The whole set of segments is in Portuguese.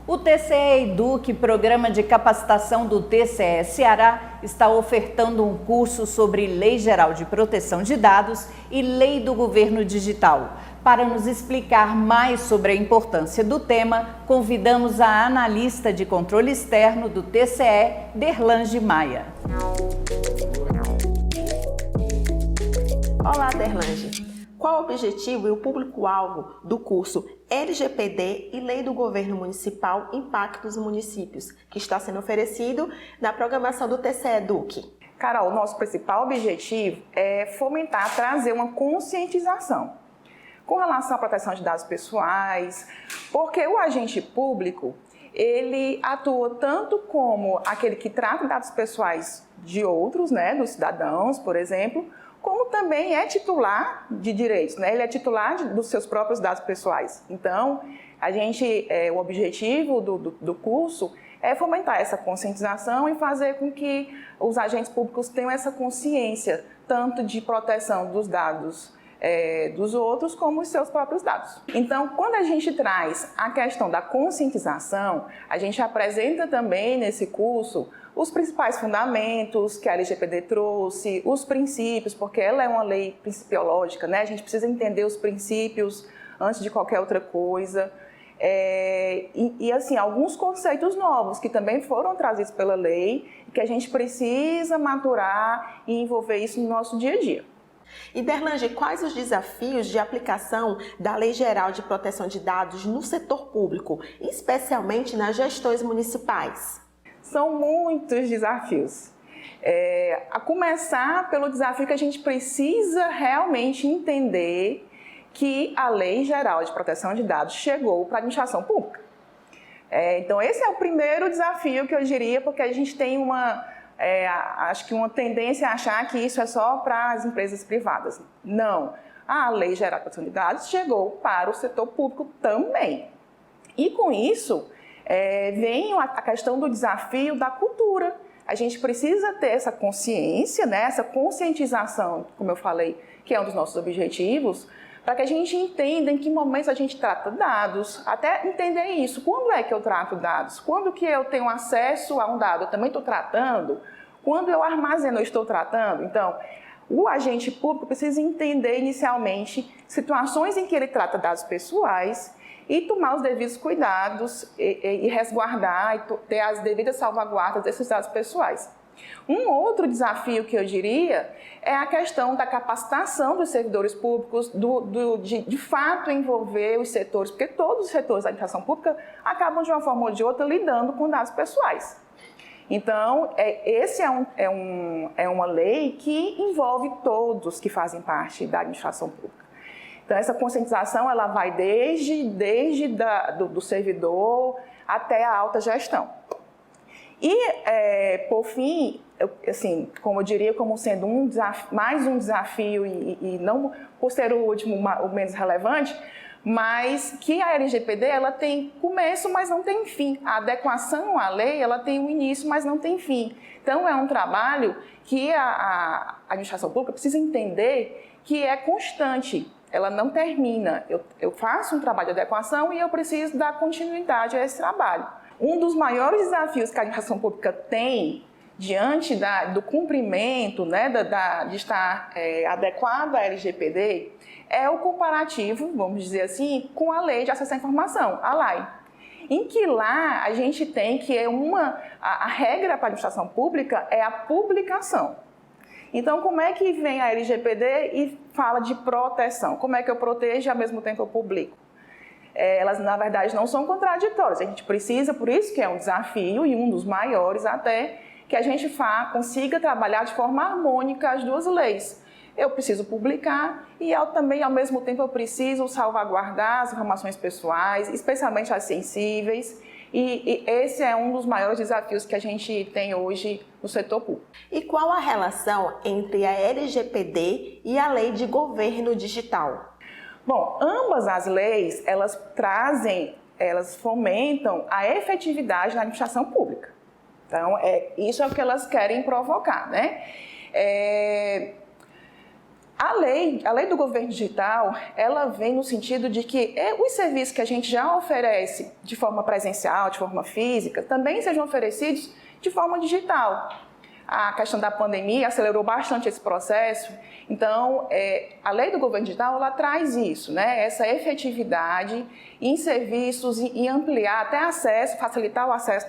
O TCE Eduque, programa de capacitação do TCE Ceará, está ofertando um curso sobre Lei Geral de Proteção de Dados e Lei do Governo Digital. Para nos explicar mais sobre a importância do tema, convidamos a analista de controle externo do TCE, Derlange Maia. Olá, Derlange. Qual o objetivo e o público-alvo do curso LGPD e Lei do Governo Municipal Impactos Municípios, que está sendo oferecido na programação do TCE Eduque? Carol, o nosso principal objetivo é fomentar, trazer uma conscientização com relação à proteção de dados pessoais, porque o agente público, ele atua tanto como aquele que trata dados pessoais de outros, dos cidadãos, por exemplo, como também é titular de direitos, ele é titular dos seus próprios dados pessoais. Então, o objetivo do curso é fomentar essa conscientização e fazer com que os agentes públicos tenham essa consciência, tanto de proteção dos dados dos outros, como os seus próprios dados. Então, quando a gente traz a questão da conscientização, a gente apresenta também nesse curso os principais fundamentos que a LGPD trouxe, os princípios, porque ela é uma lei principiológica, a gente precisa entender os princípios antes de qualquer outra coisa. Assim, alguns conceitos novos que também foram trazidos pela lei e que a gente precisa maturar e envolver isso no nosso dia a dia. E Derlange, quais os desafios de aplicação da Lei Geral de Proteção de Dados no setor público, especialmente nas gestões municipais? São muitos desafios. A começar pelo desafio que a gente precisa realmente entender que a Lei Geral de Proteção de Dados chegou para a administração pública. Então, esse é o primeiro desafio que eu diria, porque a gente tem acho que uma tendência a achar que isso é só para as empresas privadas. Não, a Lei Geral de Proteção de Dados chegou para o setor público também. E com isso, vem a questão do desafio da cultura. A gente precisa ter essa consciência, essa conscientização, como eu falei, que é um dos nossos objetivos, para que a gente entenda em que momentos a gente trata dados, até entender isso. Quando é que eu trato dados? Quando que eu tenho acesso a um dado, eu também estou tratando? Quando eu armazeno, eu estou tratando? Então, o agente público precisa entender inicialmente situações em que ele trata dados pessoais e tomar os devidos cuidados e resguardar e ter as devidas salvaguardas desses dados pessoais. Um outro desafio que eu diria é a questão da capacitação dos servidores públicos, de fato envolver os setores, porque todos os setores da administração pública acabam de uma forma ou de outra lidando com dados pessoais. Então, esse é uma lei que envolve todos que fazem parte da administração pública. Então, essa conscientização ela vai desde do servidor até a alta gestão. E, por fim, como eu diria, como sendo mais um desafio, e não por ser o último, o menos relevante, mas que a LGPD ela tem começo, mas não tem fim. A adequação à lei ela tem um início, mas não tem fim. Então, é um trabalho que a administração pública precisa entender que é constante. Ela não termina. Eu faço um trabalho de adequação e eu preciso dar continuidade a esse trabalho. Um dos maiores desafios que a administração pública tem diante do cumprimento, de estar adequado à LGPD, é o comparativo, vamos dizer assim, com a Lei de Acesso à Informação, a LAI. Em que lá a gente tem que a regra para a administração pública é a publicação. Então, como é que vem a LGPD e fala de proteção? Como é que eu protejo e ao mesmo tempo eu publico? Elas, na verdade, não são contraditórias. A gente precisa, por isso que é um desafio e um dos maiores até, que a gente consiga trabalhar de forma harmônica as duas leis. Eu preciso publicar e também, ao mesmo tempo, eu preciso salvaguardar as informações pessoais, especialmente as sensíveis. E esse é um dos maiores desafios que a gente tem hoje no setor público. E qual a relação entre a LGPD e a Lei de Governo Digital? Bom, ambas as leis, elas fomentam a efetividade na administração pública. Então, isso é o que elas querem provocar, A lei do governo digital, ela vem no sentido de que os serviços que a gente já oferece de forma presencial, de forma física, também sejam oferecidos de forma digital. A questão da pandemia acelerou bastante esse processo, então a lei do governo digital ela traz isso, né? Essa efetividade em serviços e ampliar até acesso, facilitar o acesso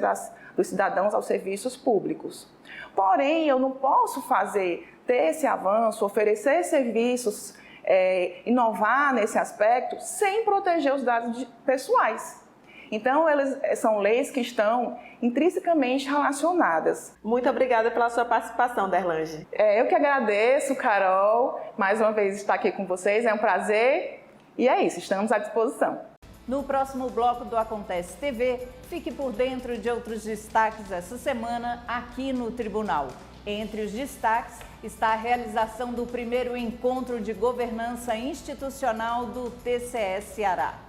dos cidadãos aos serviços públicos. Porém, eu não posso ter esse avanço, oferecer serviços, inovar nesse aspecto, sem proteger os dados pessoais. Então, elas são leis que estão intrinsecamente relacionadas. Muito obrigada pela sua participação, Derlange. Eu que agradeço, Carol, mais uma vez estar aqui com vocês, é um prazer. E é isso, estamos à disposição. No próximo bloco do Acontece TV, fique por dentro de outros destaques essa semana aqui no Tribunal. Entre os destaques está a realização do primeiro encontro de governança institucional do TCE Ceará.